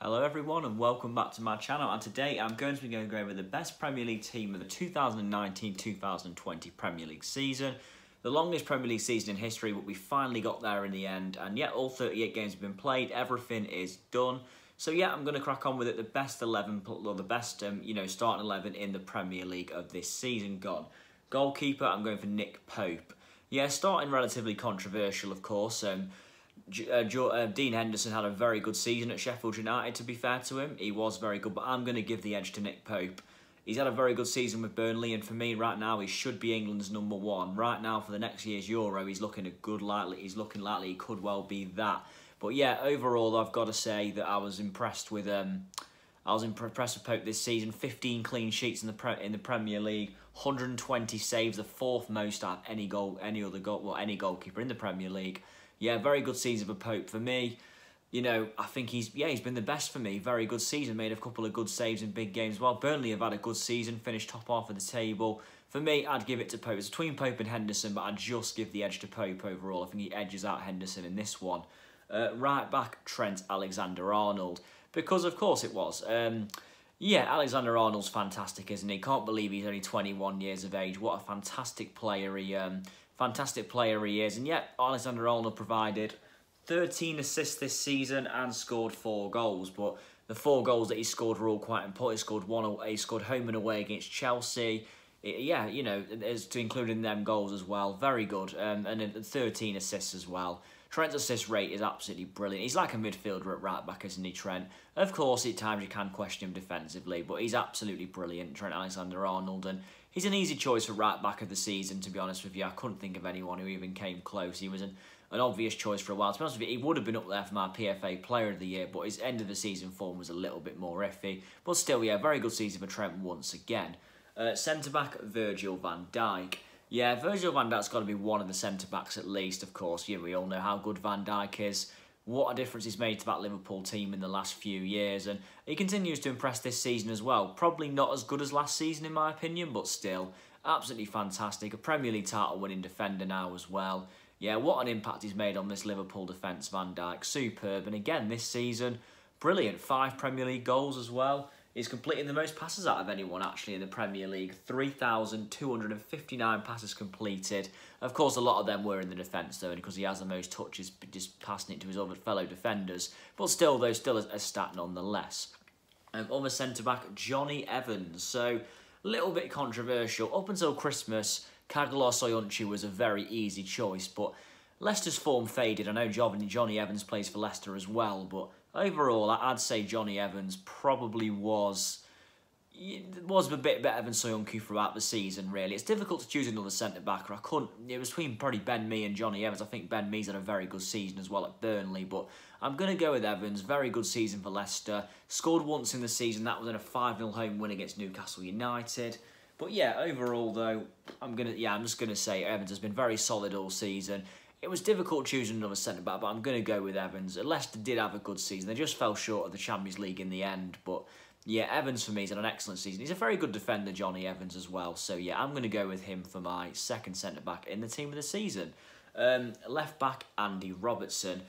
Hello everyone and welcome back to my channel, and today I'm going to be going over the best Premier League team of the 2019-2020 Premier League season. The longest Premier League season in history, but we finally got there in the end, and yet all 38 games have been played, everything is done. So yeah, I'm going to crack on with it. The best 11, or the best starting 11 in the Premier League of this season gone. Goalkeeper, I'm going for Nick Pope. Yeah, starting relatively controversial, of course. Dean Henderson had a very good season at Sheffield United, to be fair to him. He was very good, but I'm going to give the edge to Nick Pope. He's had a very good season with Burnley, and for me right now, he should be England's #1. Right now, for the next year's Euro, he's looking he's looking likely he could well be that. But yeah, overall, I've got to say that I was impressed with Pope this season. 15 clean sheets in the Premier League, 120 saves, the fourth most out of any goalkeeper in the Premier League. Yeah, very good season for Pope. For me, I think he's been the best for me. Very good season, made a couple of good saves in big games. Well, Burnley have had a good season, finished top half of the table. For me, I'd give it to Pope. It's between Pope and Henderson, but I'd just give the edge to Pope overall. I think he edges out Henderson in this one. Right back, Trent Alexander-Arnold, because of course it was. Yeah, Alexander-Arnold's fantastic, isn't he? Can't believe he's only 21 years of age. What a fantastic player he is. And yet, Alexander-Arnold provided 13 assists this season and scored 4 goals. But the 4 goals that he scored were all quite important. He scored home and away against Chelsea. As to include in them goals as well. Very good. And 13 assists as well. Trent's assist rate is absolutely brilliant. He's like a midfielder at right back, isn't he, Trent? Of course, at times you can question him defensively, but he's absolutely brilliant, Trent Alexander-Arnold. And he's an easy choice for right back of the season, to be honest with you. I couldn't think of anyone who even came close. He was an obvious choice for a while. To be honest with you, he would have been up there for my PFA Player of the Year, but his end of the season form was a little bit more iffy. But still, yeah, very good season for Trent once again. Centre-back, Virgil van Dijk. Yeah, Virgil van Dijk's got to be one of the centre-backs at least, of course. Yeah, we all know how good Van Dijk is. What a difference he's made to that Liverpool team in the last few years. And he continues to impress this season as well. Probably not as good as last season, in my opinion, but still, absolutely fantastic. A Premier League title-winning defender now as well. Yeah, what an impact he's made on this Liverpool defence, Van Dijk. Superb. And again, this season, brilliant. 5 Premier League goals as well. He's completing the most passes out of anyone, actually, in the Premier League. 3,259 passes completed. Of course, a lot of them were in the defence, though, because he has the most touches, just passing it to his other fellow defenders. But still a stat nonetheless. Other centre-back, Jonny Evans. So, a little bit controversial. Up until Christmas, Caglar Soyuncu was a very easy choice, but Leicester's form faded. I know Jonny Evans plays for Leicester as well, but overall, I'd say Jonny Evans probably was a bit better than Soyuncu throughout the season, really. It's difficult to choose another centre-back. It was between probably Ben Mee and Jonny Evans. I think Ben Mee's had a very good season as well at Burnley, but I'm going to go with Evans. Very good season for Leicester. Scored once in the season. That was in a 5-0 home win against Newcastle United. But yeah, overall, though, I'm just going to say Evans has been very solid all season. It was difficult choosing another centre-back, but I'm going to go with Evans. Leicester did have a good season. They just fell short of the Champions League in the end. But yeah, Evans for me has had an excellent season. He's a very good defender, Jonny Evans, as well. So yeah, I'm going to go with him for my second centre-back in the team of the season. Left-back, Andy Robertson.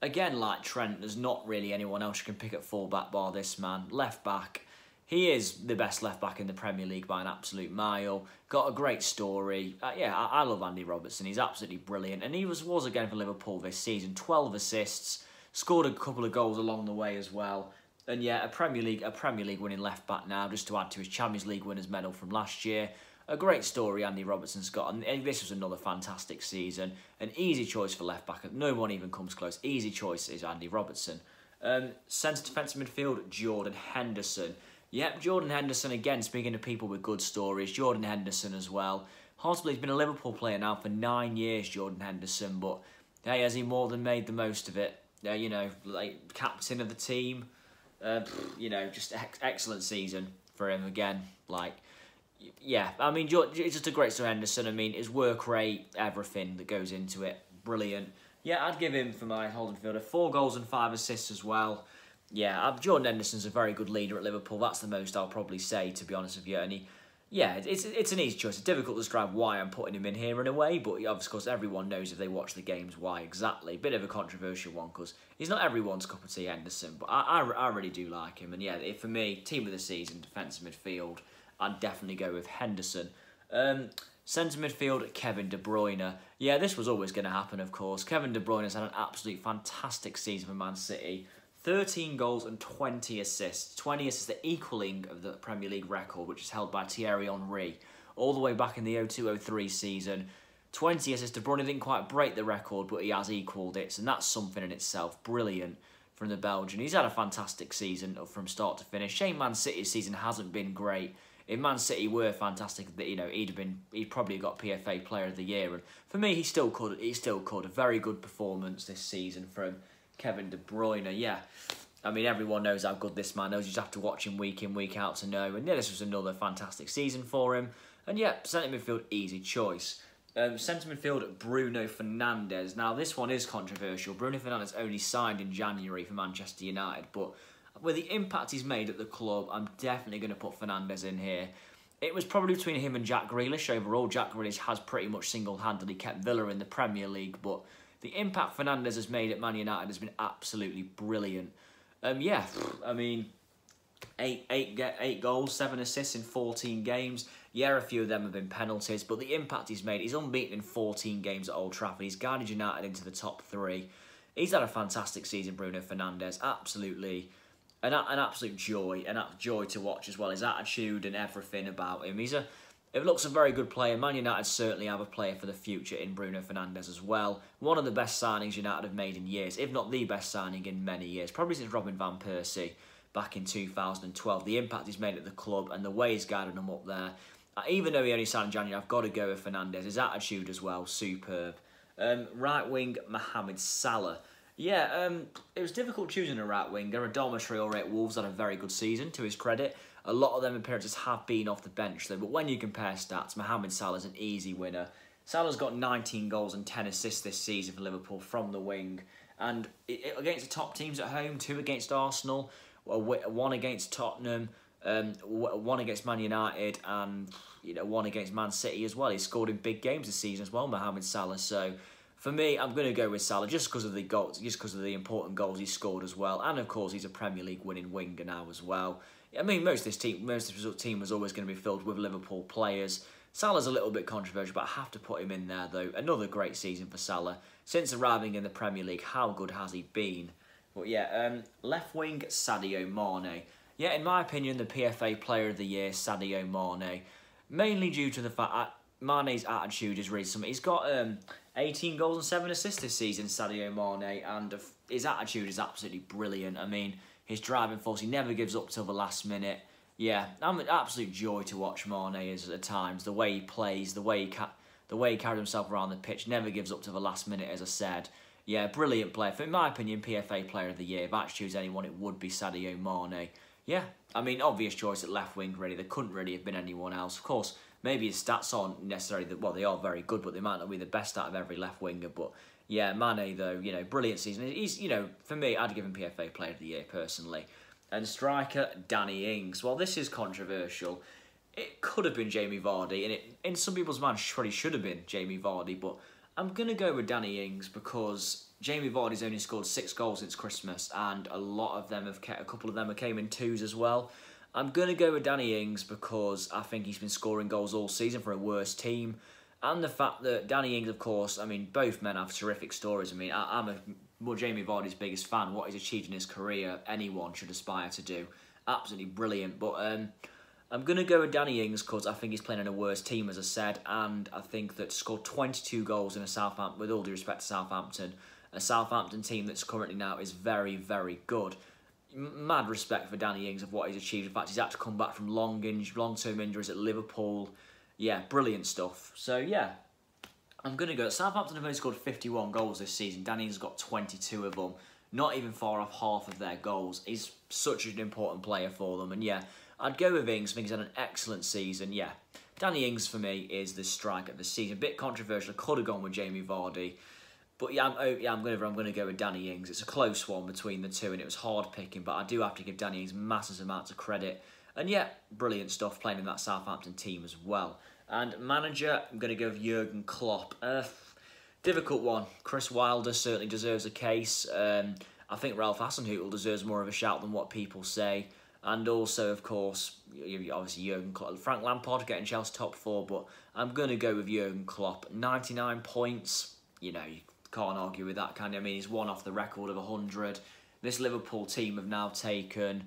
Again, like Trent, there's not really anyone else you can pick at full-back bar this man. Left-back. He is the best left-back in the Premier League by an absolute mile. Got a great story. I love Andy Robertson. He's absolutely brilliant. And he was again for Liverpool this season. 12 assists. Scored a couple of goals along the way as well. And yeah, a Premier League winning left-back now, just to add to his Champions League winners medal from last year. A great story Andy Robertson's got. And this was another fantastic season. An easy choice for left-back. No one even comes close. Easy choice is Andy Robertson. Centre defensive midfield, Jordan Henderson. Yep, Jordan Henderson, again, speaking to people with good stories. Jordan Henderson as well. Hard to believe he's been a Liverpool player now for 9 years, Jordan Henderson. But, hey, has he more than made the most of it? Like, captain of the team. Just excellent season for him again. Yeah, I mean, it's just a great story, Henderson. I mean, his work rate, everything that goes into it, brilliant. Yeah, I'd give him, for my holding fielder, 4 goals and 5 assists as well. Yeah, Jordan Henderson's a very good leader at Liverpool. That's the most I'll probably say, to be honest with you. And Yeah, it's an easy choice. It's difficult to describe why I'm putting him in here in a way, but of course everyone knows if they watch the games why exactly. Bit of a controversial one because he's not everyone's cup of tea, Henderson, but I really do like him. And yeah, for me, team of the season, defensive midfield, I'd definitely go with Henderson. Centre midfield, Kevin De Bruyne. Yeah, this was always going to happen, of course. Kevin De Bruyne has had an absolutely fantastic season for Man City. 13 goals and 20 assists. 20 assists, the equaling of the Premier League record, which is held by Thierry Henry, all the way back in the 02-03 season. 20 assists. De Bruyne didn't quite break the record, but he has equalled it, and that's something in itself. Brilliant from the Belgian. He's had a fantastic season from start to finish. Shame Man City's season hasn't been great. If Man City were fantastic, he'd probably got PFA Player of the Year. And for me, he still could. A very good performance this season from Kevin De Bruyne. Yeah, I mean, everyone knows how good this man is. You just have to watch him week in, week out to know. And yeah, this was another fantastic season for him. And yeah, centre midfield, easy choice. Centre midfield, Bruno Fernandes. Now, this one is controversial. Bruno Fernandes only signed in January for Manchester United, but with the impact he's made at the club, I'm definitely going to put Fernandes in here. It was probably between him and Jack Grealish overall. Jack Grealish has pretty much single-handedly kept Villa in the Premier League, but the impact Fernandes has made at Man United has been absolutely brilliant. Yeah, I mean, eight goals, 7 assists in 14 games. Yeah, a few of them have been penalties, but the impact he's made, he's unbeaten in 14 games at Old Trafford. He's guided United into the top 3. He's had a fantastic season, Bruno Fernandes. Absolutely, an absolute joy, to watch as well. His attitude and everything about him. It looks a very good player. Man United certainly have a player for the future in Bruno Fernandes as well. One of the best signings United have made in years, if not the best signing in many years. Probably since Robin van Persie back in 2012. The impact he's made at the club and the way he's guided them up there. Even though he only signed in January, I've got to go with Fernandes. His attitude as well, superb. Right wing, Mohamed Salah. Yeah, it was difficult choosing a right winger. Adama Traore at Wolves had a very good season, to his credit. A lot of them appearances have been off the bench, though. But when you compare stats, Mohamed Salah's an easy winner. Salah's got 19 goals and 10 assists this season for Liverpool from the wing. And against the top teams at home, 2 against Arsenal, 1 against Tottenham, 1 against Man United, and 1 against Man City as well. He's scored in big games this season as well, Mohamed Salah. So for me, I'm going to go with Salah just because of the goals, just because of the important goals he scored as well, and of course he's a Premier League winning winger now as well. I mean, most of this team was always going to be filled with Liverpool players. Salah's a little bit controversial, but I have to put him in there though. Another great season for Salah since arriving in the Premier League. How good has he been? But yeah, left wing Sadio Mane. Yeah, in my opinion, the PFA Player of the Year, Sadio Mane, mainly due to the fact that Mane's attitude is really something. He's got 18 goals and 7 assists this season, Sadio Mane, and his attitude is absolutely brilliant. I mean, his driving force, he never gives up till the last minute. Yeah, I'm an absolute joy to watch Mane at times. The way he plays, the way he carries himself around the pitch, never gives up to the last minute, as I said. Yeah, brilliant player. In my opinion, PFA Player of the Year. If I had to choose anyone, it would be Sadio Mane. Yeah, I mean, obvious choice at left wing, really. There couldn't really have been anyone else. Of course, maybe his stats aren't necessarily, well, they are very good, but they might not be the best out of every left winger. But yeah, Mane, though, brilliant season. He's, for me, I'd give him PFA Player of the Year, personally. And striker, Danny Ings. Well, this is controversial. It could have been Jamie Vardy, and in some people's minds, probably should have been Jamie Vardy, but I'm going to go with Danny Ings because Jamie Vardy's only scored 6 goals since Christmas, and a couple of them came in 2s as well. I'm going to go with Danny Ings because I think he's been scoring goals all season for a worse team. And the fact that Danny Ings, of course, I mean, both men have terrific stories. I mean, I'm Jamie Vardy's biggest fan. What he's achieved in his career, anyone should aspire to do. Absolutely brilliant. But I'm going to go with Danny Ings because I think he's playing in a worse team, as I said. And I think that scored 22 goals in a Southampton, with all due respect to Southampton, a Southampton team that's currently now is very, very good. Mad respect for Danny Ings of what he's achieved. In fact, he's had to come back from long-term injuries at Liverpool. Yeah, brilliant stuff. So, yeah, I'm going to go. Southampton have only scored 51 goals this season. Danny Ings has got 22 of them. Not even far off half of their goals. He's such an important player for them. And, yeah, I'd go with Ings. I think he's had an excellent season. Yeah, Danny Ings, for me, is the striker of the season. A bit controversial. I could have gone with Jamie Vardy. But yeah, I'm going to go with Danny Ings. It's a close one between the two, and it was hard picking. But I do have to give Danny Ings massive amounts of credit. And yeah, brilliant stuff playing in that Southampton team as well. And manager, I'm going to go with Jurgen Klopp. Difficult one. Chris Wilder certainly deserves a case. I think Ralph Hasenhüttl deserves more of a shout than what people say. And also, of course, obviously Jurgen Klopp. Frank Lampard getting Chelsea top 4, but I'm going to go with Jurgen Klopp. 99 points, you can't argue with that, can you? I mean, he's one off the record of 100. This Liverpool team have now taken,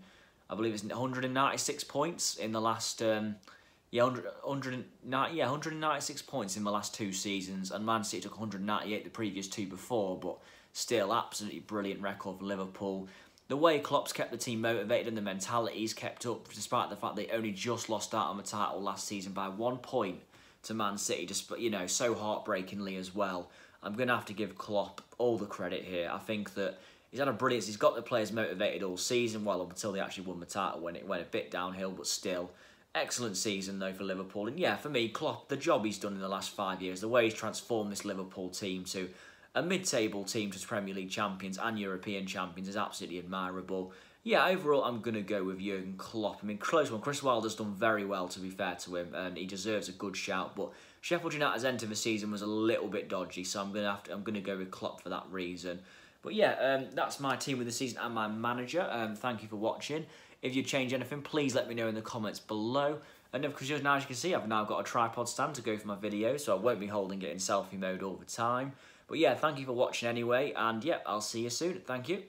I believe it's 196 points in the last... 196 points in the last 2 seasons, and Man City took 198 the previous 2 before, but still, absolutely brilliant record for Liverpool. The way Klopp's kept the team motivated and the mentality's kept up, despite the fact they only just lost out on the title last season by 1 point to Man City, just so heartbreakingly as well. I'm going to have to give Klopp all the credit here. I think that he's had a brilliance. He's got the players motivated all season, well, until they actually won the title when it went a bit downhill, but still. Excellent season, though, for Liverpool. And yeah, for me, Klopp, the job he's done in the last 5 years, the way he's transformed this Liverpool team to a mid-table team to Premier League champions and European champions is absolutely admirable. Yeah, overall, I'm going to go with Jurgen Klopp. I mean, close one. Chris Wilder's done very well, to be fair to him, and he deserves a good shout. But Sheffield United's end of the season was a little bit dodgy, so I'm going to go with Klopp for that reason. But yeah, that's my team of the season and my manager. Thank you for watching. If you change anything, please let me know in the comments below. And of course, now as you can see, I've now got a tripod stand to go for my videos, so I won't be holding it in selfie mode all the time. But yeah, thank you for watching anyway, and yeah, I'll see you soon. Thank you.